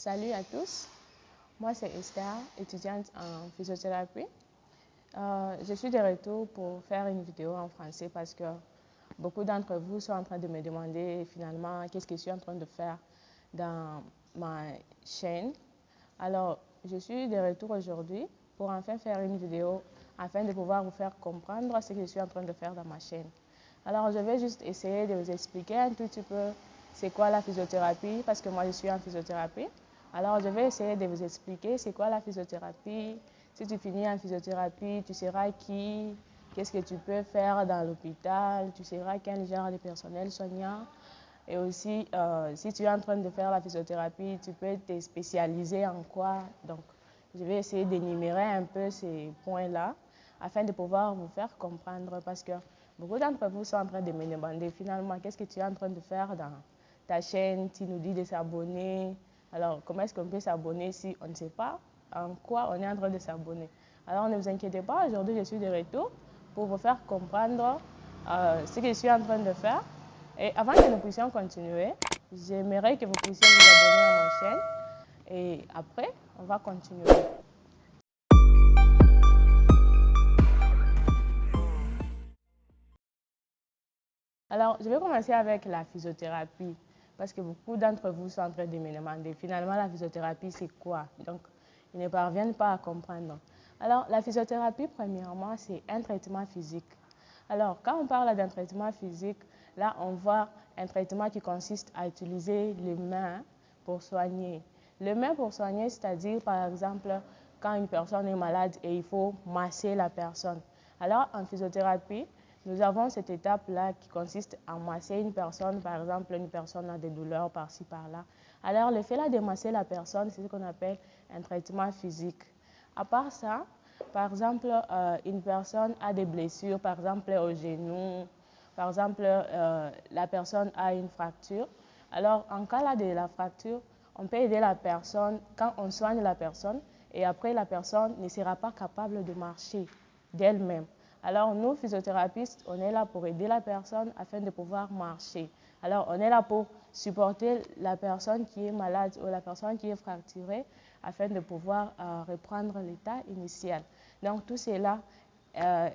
Salut à tous, moi c'est Esther, étudiante en physiothérapie. Je suis de retour pour faire une vidéo en français parce que beaucoup d'entre vous sont en train de me demander finalement qu'est-ce que je suis en train de faire dans ma chaîne. Alors, je suis de retour aujourd'hui pour enfin faire une vidéo afin de pouvoir vous faire comprendre ce que je suis en train de faire dans ma chaîne. Alors, je vais juste essayer de vous expliquer un tout petit peu c'est quoi la physiothérapie parce que moi je suis en physiothérapie. Alors, je vais essayer de vous expliquer c'est quoi la physiothérapie. Si tu finis en physiothérapie, tu seras qui, qu'est-ce que tu peux faire dans l'hôpital, tu seras quel genre de personnel soignant. Et aussi, si tu es en train de faire la physiothérapie, tu peux te spécialiser en quoi. Donc, je vais essayer d'énumérer un peu ces points-là afin de pouvoir vous faire comprendre parce que beaucoup d'entre vous sont en train de me demander finalement qu'est-ce que tu es en train de faire dans ta chaîne. Tu nous dis de s'abonner. Alors, comment est-ce qu'on peut s'abonner si on ne sait pas en quoi on est en train de s'abonner? Alors, ne vous inquiétez pas, aujourd'hui je suis de retour pour vous faire comprendre ce que je suis en train de faire. Et avant que nous puissions continuer, j'aimerais que vous puissiez vous abonner à ma chaîne. Et après, on va continuer. Alors, je vais commencer avec la physiothérapie. Parce que beaucoup d'entre vous sont en train de me demander, finalement, la physiothérapie, c'est quoi? Donc, ils ne parviennent pas à comprendre. Alors, la physiothérapie, premièrement, c'est un traitement physique. Alors, quand on parle d'un traitement physique, là, on voit un traitement qui consiste à utiliser les mains pour soigner. Les mains pour soigner, c'est-à-dire, par exemple, quand une personne est malade et il faut masser la personne. Alors, en physiothérapie, nous avons cette étape-là qui consiste à masser une personne, par exemple, une personne a des douleurs par-ci, par-là. Alors, le fait là de masser la personne, c'est ce qu'on appelle un traitement physique. À part ça, par exemple, une personne a des blessures, par exemple au genou, par exemple, la personne a une fracture. Alors, en cas là de la fracture, on peut aider la personne quand on soigne la personne et après la personne ne sera pas capable de marcher d'elle-même. Alors, nous, physiothérapeutes, on est là pour aider la personne afin de pouvoir marcher. Alors, on est là pour supporter la personne qui est malade ou la personne qui est fracturée afin de pouvoir reprendre l'état initial. Donc, tout cela,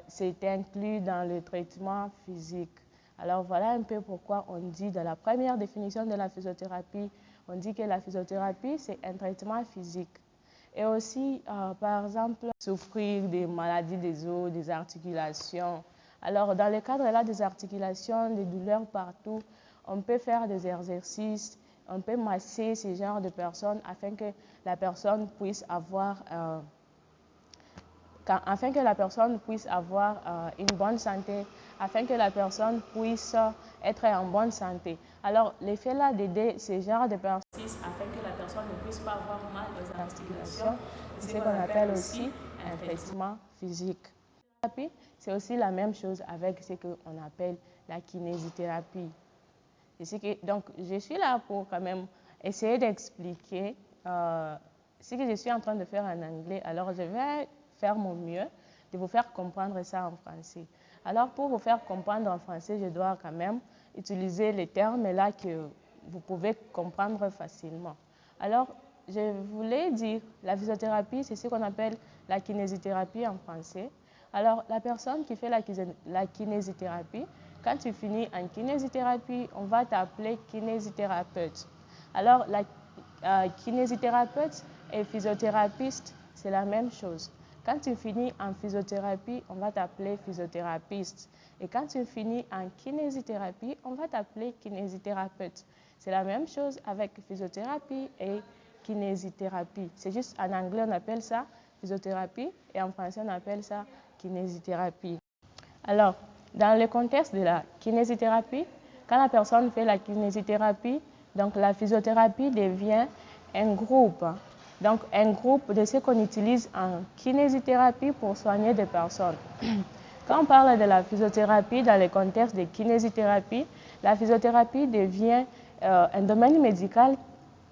c'est inclus dans le traitement physique. Alors, voilà un peu pourquoi on dit dans la première définition de la physiothérapie, on dit que la physiothérapie, c'est un traitement physique. Et aussi, par exemple, souffrir des maladies des os, des articulations. Alors, dans le cadre là des articulations, des douleurs partout, on peut faire des exercices, on peut masser ce genre de personnes afin que la personne puisse avoir, une bonne santé, afin que la personne puisse être en bonne santé. Alors, l'effet là d'aider ce genre de personnes afin que la personne ne puisse pas avoir mal aux articulations, c'est ce qu'on appelle aussi un traitement physique. La thérapie, c'est aussi la même chose avec ce qu'on appelle la kinésithérapie. Donc, je suis là pour quand même essayer d'expliquer ce que je suis en train de faire en anglais. Alors, je vais faire mon mieux de vous faire comprendre ça en français. Alors, pour vous faire comprendre en français, je dois quand même utiliser les termes là que vous pouvez comprendre facilement. Alors, je voulais dire, la physiothérapie, c'est ce qu'on appelle la kinésithérapie en français. Alors, la personne qui fait la kinésithérapie, quand tu finis en kinésithérapie, on va t'appeler kinésithérapeute. Alors, la kinésithérapeute et physiothérapeute, c'est la même chose. Quand tu finis en physiothérapie, on va t'appeler physiothérapeute. Et quand tu finis en kinésithérapie, on va t'appeler kinésithérapeute. C'est la même chose avec physiothérapie et kinésithérapie. C'est juste en anglais, on appelle ça physiothérapie et en français, on appelle ça kinésithérapie. Alors, dans le contexte de la kinésithérapie, quand la personne fait la kinésithérapie, donc la physiothérapie devient un groupe. Donc, un groupe de ce qu'on utilise en kinésithérapie pour soigner des personnes. Quand on parle de la physiothérapie dans le contexte de kinésithérapie, la physiothérapie devient un domaine médical.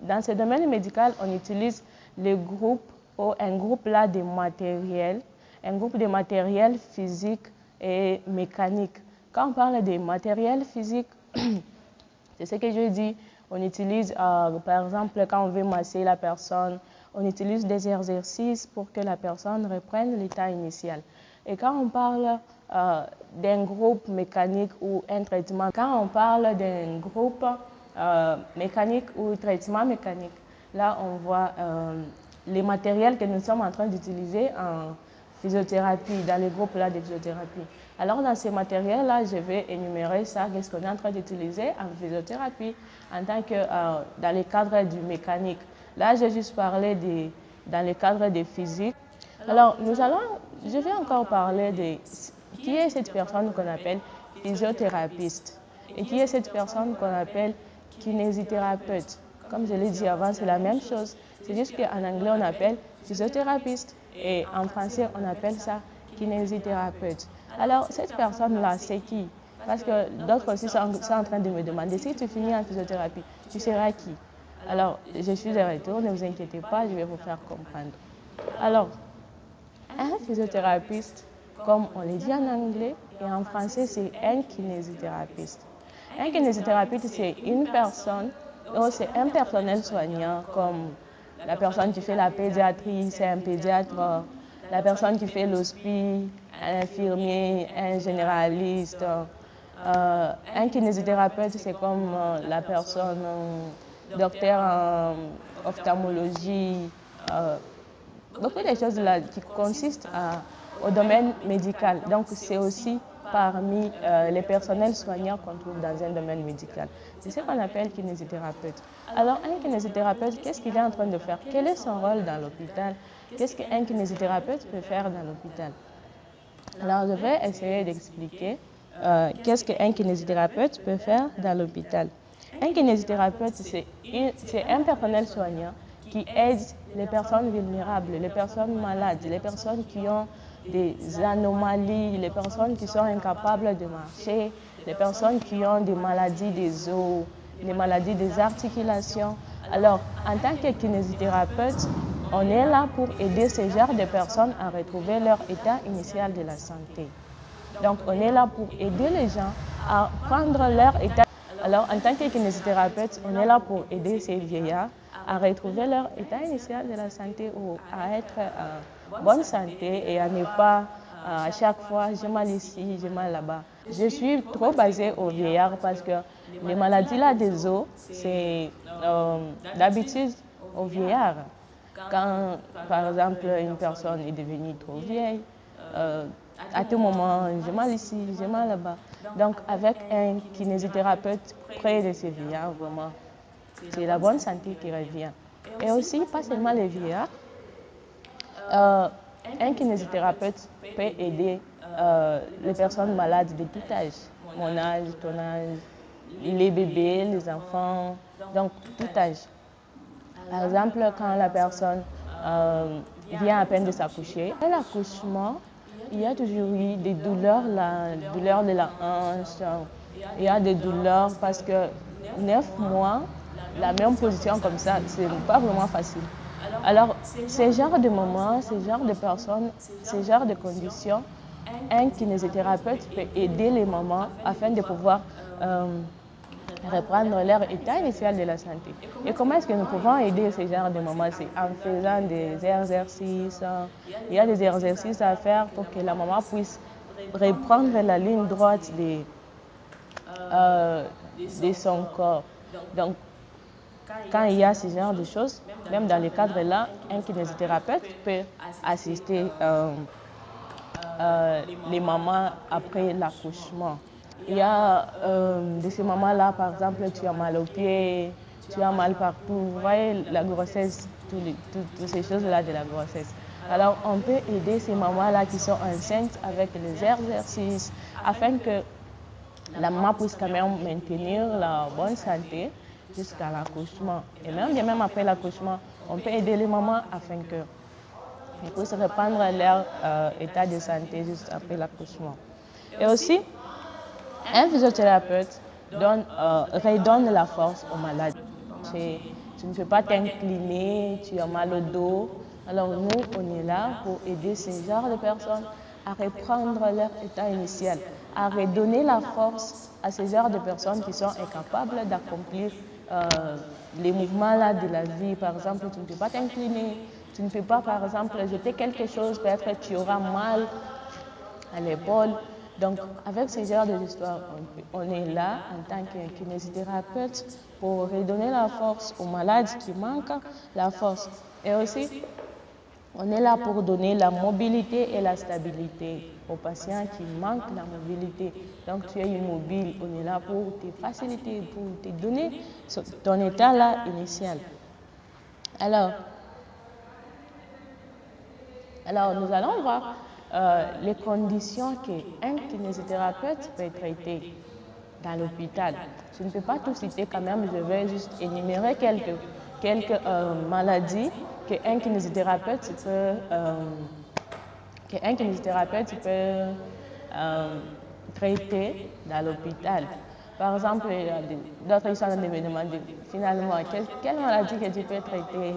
Dans ce domaine médical, on utilise le groupe ou un groupe là de matériel, un groupe de matériel physique et mécanique. Quand on parle de matériel physique, c'est ce que je dis, On utilise, par exemple, quand on veut masser la personne, on utilise des exercices pour que la personne reprenne l'état initial. Et quand on parle d'un groupe mécanique ou un traitement, quand on parle d'un groupe mécanique ou traitement mécanique, là on voit les matériels que nous sommes en train d'utiliser en physiothérapie, dans les groupes là de physiothérapie. Alors dans ces matériels-là, je vais énumérer ça, qu'est-ce qu'on est en train d'utiliser en physiothérapie, en tant que dans le cadre du mécanique. Là, j'ai juste parlé dans le cadre de physique. Alors, je vais encore parler de qui est cette personne qu'on appelle physiothérapeute et qui est cette personne qu'on appelle kinésithérapeute. Comme je l'ai dit avant, c'est la même chose. C'est juste qu'en anglais, on appelle physiothérapeute et en français, on appelle ça kinésithérapeute. Alors, cette personne-là, c'est qui? Parce que d'autres aussi sont en train de me demander, si tu finis en physiothérapie, tu seras qui? Alors, je suis de retour, ne vous inquiétez pas, je vais vous faire comprendre. Alors, un physiothérapeute, comme on le dit en anglais, et en français, c'est un kinésithérapeute. Un kinésithérapeute, c'est une personne, c'est un personnel soignant, comme la personne qui fait la pédiatrie, c'est un pédiatre, la personne qui fait l'hospice, un infirmier, un généraliste. Un kinésithérapeute, c'est comme la personne, docteur en ophtalmologie, beaucoup de choses là qui consistent au domaine médical. Donc, c'est aussi parmi les personnels soignants qu'on trouve dans un domaine médical. C'est ce qu'on appelle kinésithérapeute. Alors, un kinésithérapeute, qu'est-ce qu'il est en train de faire? Quel est son rôle dans l'hôpital? Qu'est-ce qu'un kinésithérapeute peut faire dans l'hôpital? Alors, je vais essayer d'expliquer qu'est-ce qu'un kinésithérapeute peut faire dans l'hôpital. Un kinésithérapeute, c'est un personnel soignant qui aide les personnes vulnérables, les personnes malades, les personnes qui ont des anomalies, les personnes qui sont incapables de marcher, les personnes qui ont des maladies des os, les maladies des articulations. Alors, en tant que kinésithérapeute, on est là pour aider ce genre de personnes à retrouver leur état initial de la santé. Donc, on est là pour aider les gens à prendre leur état. Alors, en tant que kinésithérapeute, on est là pour aider ces vieillards à retrouver leur état initial de la santé ou à être en bonne santé et à ne pas à chaque fois j'ai mal ici, j'ai mal là-bas. Je suis trop basée aux vieillards parce que les maladies là des os, c'est d'habitude aux vieillards. Quand, par exemple, une personne est devenue trop vieille, à tout moment, j'ai mal ici, j'ai mal là-bas. Donc, avec un kinésithérapeute près de ces vieillards, vraiment, c'est la bonne santé qui revient. Et aussi, pas seulement les vieillards, un kinésithérapeute peut aider les personnes malades de tout âge. Mon âge, ton âge, les bébés, les enfants, donc tout âge. Par exemple, quand la personne vient à peine de s'accoucher, à l'accouchement, il y a toujours eu des douleurs, la douleur de la hanche, il y a des douleurs parce que 9 mois, la même position comme ça, c'est pas vraiment facile. Alors, ce genre de moments, ce genre de personnes, ce genre de conditions, un kinésithérapeute peut aider les mamans afin de pouvoir reprendre leur état initial de la santé. Et comment est-ce que nous pouvons aider ce genre de mamans? C'est en faisant des exercices. Il y a des exercices à faire pour que la maman puisse reprendre la ligne droite de son corps. Donc, quand il y a ce genre de choses, même dans le cadre-là, un kinésithérapeute peut assister les mamans après l'accouchement. Il y a de ces mamans-là, par exemple, tu as mal aux pieds, tu as mal partout. Vous voyez la grossesse, toutes ces choses-là de la grossesse. Alors, on peut aider ces mamans-là qui sont enceintes avec les exercices afin que la maman puisse quand même maintenir la bonne santé jusqu'à l'accouchement. Et même après l'accouchement, on peut aider les mamans afin qu'elles puissent reprendre leur état de santé juste après l'accouchement. Et aussi, un physiothérapeute redonne la force aux malades. Tu ne peux pas t'incliner, tu as mal au dos. Alors nous, on est là pour aider ces genres de personnes à reprendre leur état initial, à redonner la force à ces genres de personnes qui sont incapables d'accomplir les mouvements là de la vie. Par exemple, tu ne peux pas t'incliner, tu ne peux pas, par exemple, jeter quelque chose, peut-être tu auras mal à l'épaule. Donc, avec ce genre d'histoire, on est là en tant que kinésithérapeute pour redonner la force aux malades qui manquent la force. Et aussi, on est là pour donner la mobilité et la stabilité aux patients qui manquent la mobilité. Donc, tu es immobile, on est là pour te faciliter, pour te donner ton état là initial. Alors, nous allons voir les conditions qu'un kinésithérapeute peut traiter dans l'hôpital. Je ne peux pas tout citer quand même, je vais juste énumérer quelques maladies qu'un kinésithérapeute peut traiter dans l'hôpital. Par exemple, d'autres ils sont en train de me demander finalement quelle maladie que tu peux traiter.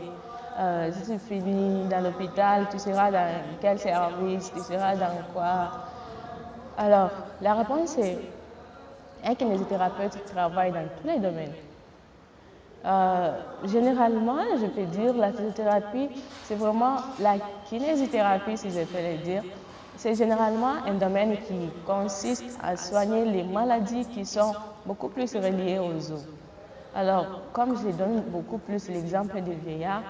Si tu finis dans l'hôpital, tu seras dans quel service, tu seras dans quoi? Alors, la réponse est un kinésithérapeute travaille dans tous les domaines. Généralement, je peux dire la physiothérapie, c'est vraiment la kinésithérapie, si je peux le dire. C'est généralement un domaine qui consiste à soigner les maladies qui sont beaucoup plus reliées aux os. Alors, comme je donne beaucoup plus l'exemple des vieillards,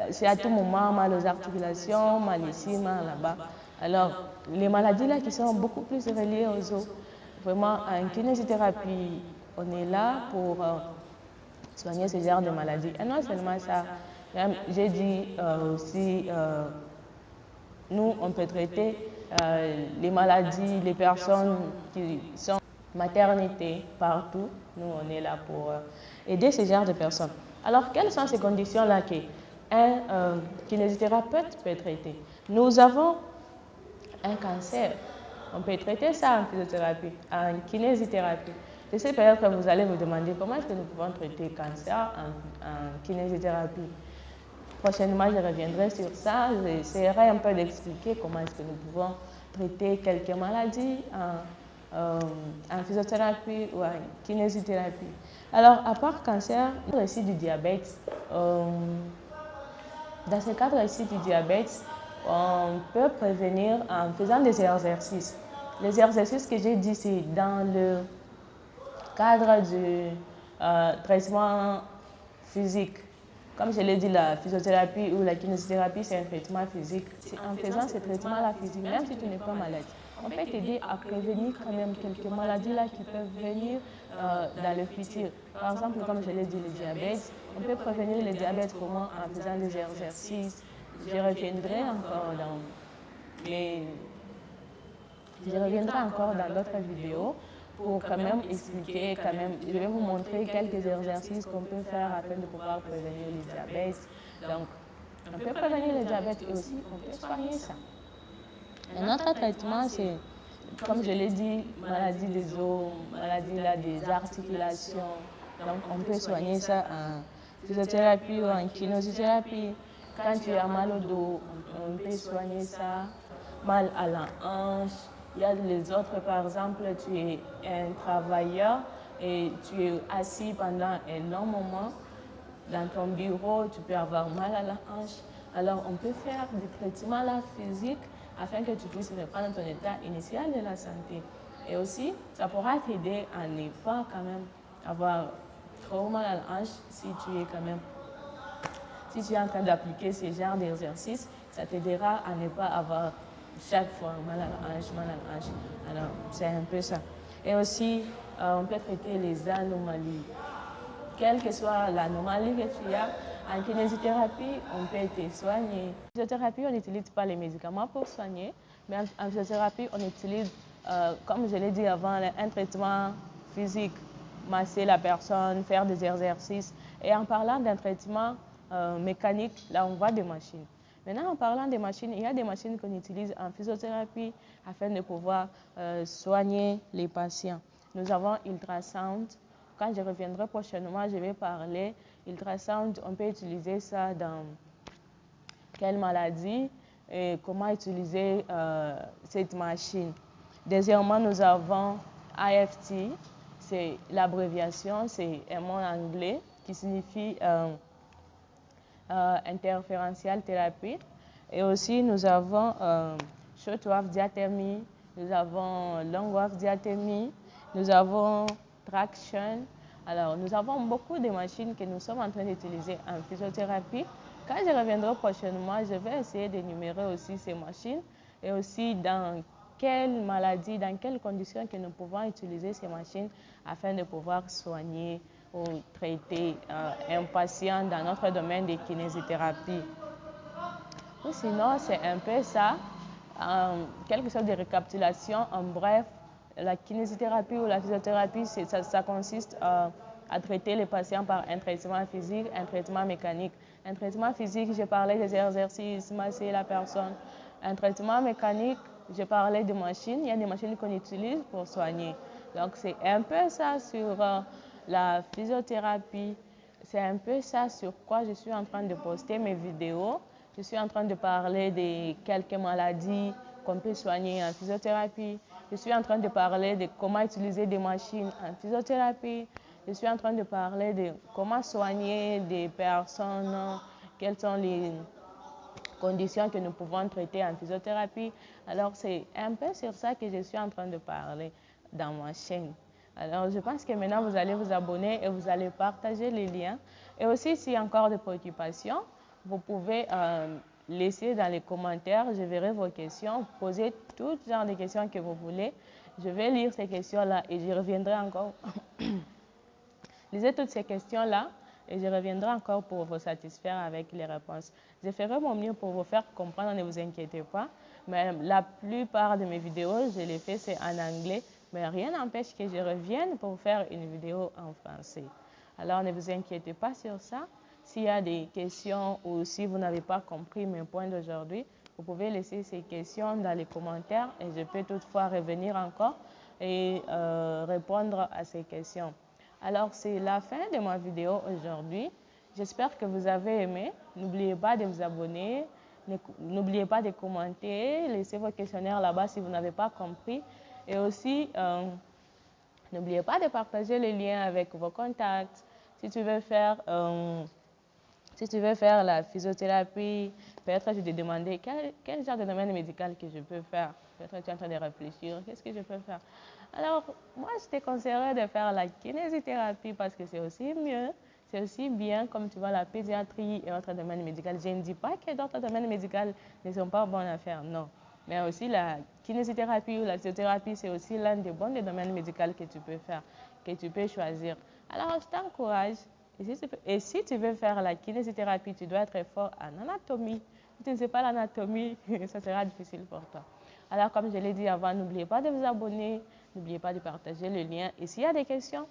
c'est à tout moment mal aux articulations, mal ici, mal là-bas. Alors, les maladies là qui sont beaucoup plus reliées aux os, vraiment en kinésithérapie, on est là pour soigner ce genre de maladies. Et non seulement ça, j'ai dit aussi, nous, on peut traiter les maladies, les personnes qui sont maternité, partout. Nous, on est là pour aider ce genre de personnes. Alors, quelles sont ces conditions-là qu'un kinésithérapeute peut traiter? Nous avons un cancer. On peut traiter ça en physiothérapie, en kinésithérapie. Je sais peut-être que vous allez vous demander comment est-ce que nous pouvons traiter le cancer en kinésithérapie. Prochainement, je reviendrai sur ça. J'essaierai un peu d'expliquer comment est-ce que nous pouvons traiter quelques maladies en physiothérapie ou en kinésithérapie. Alors, à part cancer, le récit du diabète, dans ce cadre récit du diabète, on peut prévenir en faisant des exercices. Les exercices que j'ai dit, c'est dans le cadre du traitement physique. Comme je l'ai dit, la physiothérapie ou la kinésithérapie, c'est un traitement physique. C'est en faisant ce traitement-là physique, même si tu n'es pas malade, on peut t'aider à prévenir quand même quelques maladies là qui peuvent venir dans le futur. Par exemple, comme je l'ai dit, le diabète, on peut prévenir le diabète comment en faisant des exercices. Je reviendrai encore dans d'autres vidéos pour quand même expliquer, je vais vous montrer quelques exercices qu'on peut faire afin de pouvoir prévenir le diabète. Donc, on peut prévenir le diabète et aussi on peut soigner ça. Un autre traitement, c'est, comme je l'ai dit, maladie des os, maladie là, des articulations. Donc, on peut soigner ça en physiothérapie ou en kinésithérapie. Quand tu as mal au dos, on peut soigner ça. Mal à la hanche. Il y a les autres, par exemple, tu es un travailleur et tu es assis pendant un long moment dans ton bureau, tu peux avoir mal à la hanche. Alors, on peut faire des traitements là, physiques afin que tu puisses reprendre ton état initial de la santé. Et aussi, ça pourra t'aider à ne pas quand même avoir trop mal à la hanche si tu es en train d'appliquer ce genre d'exercice, ça t'aidera à ne pas avoir chaque fois mal à la hanche, mal à la hanche. Alors, c'est un peu ça. Et aussi, on peut traiter les anomalies. Quelle que soit l'anomalie que tu as, en kinésithérapie, on peut te soigner. En physiothérapie, on n'utilise pas les médicaments pour soigner, mais en physiothérapie, on utilise, comme je l'ai dit avant, un traitement physique, masser la personne, faire des exercices. Et en parlant d'un traitement mécanique, là, on voit des machines. Maintenant, en parlant des machines, il y a des machines qu'on utilise en physiothérapie afin de pouvoir soigner les patients. Nous avons ultrasound. Quand je reviendrai prochainement, je vais parler ultrasound. On peut utiliser ça dans quelle maladie et comment utiliser cette machine. Deuxièmement, nous avons AFT. c'est l'abréviation, c'est un mot anglais qui signifie interférential thérapie. Et aussi, nous avons short wave diathermie, nous avons long wave diathermie, nous avons traction. Alors, nous avons beaucoup de machines que nous sommes en train d'utiliser en physiothérapie. Quand je reviendrai prochainement, je vais essayer d'énumérer aussi ces machines et aussi dans quelles maladies, dans quelles conditions que nous pouvons utiliser ces machines afin de pouvoir soigner ou traiter un patient dans notre domaine de kinésithérapie. Ou sinon, c'est un peu ça, quelque chose de récapitulation. En bref, la kinésithérapie ou la physiothérapie, ça consiste à traiter les patients par un traitement physique, un traitement mécanique. Un traitement physique, je parlais des exercices, masser la personne. Un traitement mécanique, je parlais de machines. Il y a des machines qu'on utilise pour soigner. Donc, c'est un peu ça sur la physiothérapie. C'est un peu ça sur quoi je suis en train de poster mes vidéos. Je suis en train de parler de quelques maladies qu'on peut soigner en physiothérapie. Je suis en train de parler de comment utiliser des machines en physiothérapie. Je suis en train de parler de comment soigner des personnes, quelles sont les conditions que nous pouvons traiter en physiothérapie. Alors, c'est un peu sur ça que je suis en train de parler dans ma chaîne. Alors, je pense que maintenant, vous allez vous abonner et vous allez partager les liens. Et aussi, s'il y a encore des préoccupations, vous pouvez laisser dans les commentaires. Je verrai vos questions. Posez tout genre de questions que vous voulez. Je vais lire ces questions-là et je reviendrai encore. Lisez toutes ces questions-là et je reviendrai encore pour vous satisfaire avec les réponses. Je ferai mon mieux pour vous faire comprendre, ne vous inquiétez pas. Mais la plupart de mes vidéos, je les fais, c'est en anglais. Mais rien n'empêche que je revienne pour faire une vidéo en français. Alors, ne vous inquiétez pas sur ça. S'il y a des questions ou si vous n'avez pas compris mes points d'aujourd'hui, vous pouvez laisser ces questions dans les commentaires et je peux toutefois revenir encore et répondre à ces questions. Alors, c'est la fin de ma vidéo aujourd'hui. J'espère que vous avez aimé. N'oubliez pas de vous abonner. N'oubliez pas de commenter. Laissez vos questionnaires là-bas si vous n'avez pas compris. Et aussi, n'oubliez pas de partager les liens avec vos contacts. Si tu veux faire la physiothérapie, peut-être je te demander quel genre de domaine médical que je peux faire. Peut-être tu es en train de réfléchir, qu'est-ce que je peux faire? Alors, moi, je te conseillerais de faire la kinésithérapie parce que c'est aussi mieux, c'est aussi bien, comme tu vois, la pédiatrie et autres domaines médicaux. Je ne dis pas que d'autres domaines médicaux ne sont pas bons à faire, non. Mais aussi la kinésithérapie ou la physiothérapie, c'est aussi l'un des bons domaines médicaux que tu peux faire, que tu peux choisir. Alors, je t'encourage. Et si tu veux faire la kinésithérapie, tu dois être fort en anatomie. Si tu ne sais pas l'anatomie, ça sera difficile pour toi. Alors, comme je l'ai dit avant, n'oubliez pas de vous abonner, n'oubliez pas de partager le lien. Et s'il y a des questions,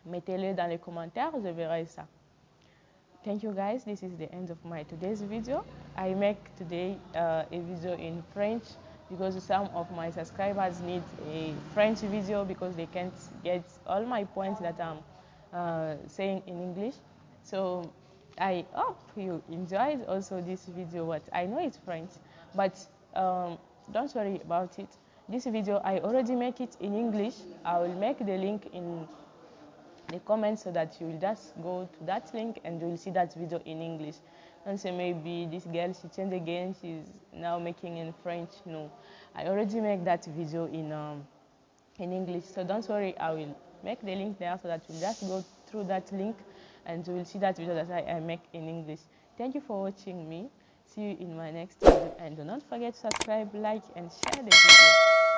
mettez-les dans les commentaires, je verrai ça. Thank you guys. This is the end of my today's video. I make today a video in French because some of my subscribers need a French video because they can't get all my points that I'm saying in English. So I hope you enjoyed also this video. What I know it's French, but don't worry about it. This video I already make it in English. I will make the link in the comments so that you will just go to that link and you will see that video in English. Don't say maybe this girl, she changed again, she's now making in French. No, I already make that video in English. So don't worry, I will make the link there so that you just go through that link and you will see that video that I make in English. Thank you for watching me. See you in my next video and do not forget to subscribe, like and share the video.